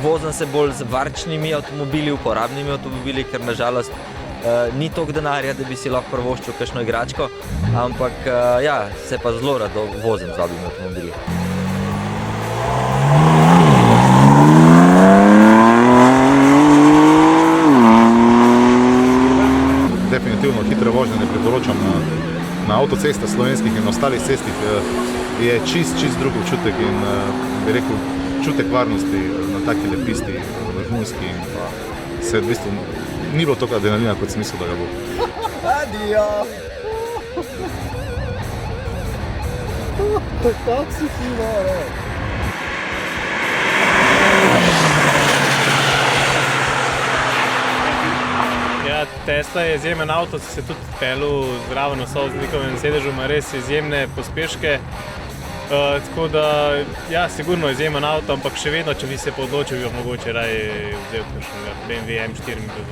vozim se bolj z varčnimi avtomobili, uporabnimi avtomobili, ker nažalost ni toliko denarja, da bi si lahko privoščil kakšno igračko, ampak ja, se pa zelo rado vozim z dobrimi avtomobili. Definitivno hitre vožnje ne priporočam na avtocestah slovenskih in ostalih cestih. Je čist drug občutek in bi rekel, čutek varnosti na taki pisti, vrhunski in pa se v bistvu ni bilo toliko adrenalina, kot sem mislil, da ga bo. Adijo! Kako si ti noro? Ja, Tesla je izjemen avto, se tudi peljal zraven na sovoznikovem sedežu, ima res izjemne pospeške. Tako da, ja, sigurno izjemen avto, ampak še vedno, če bi se pa odločil, bi mogoče raje vzel kakšnega BMW M4 in bi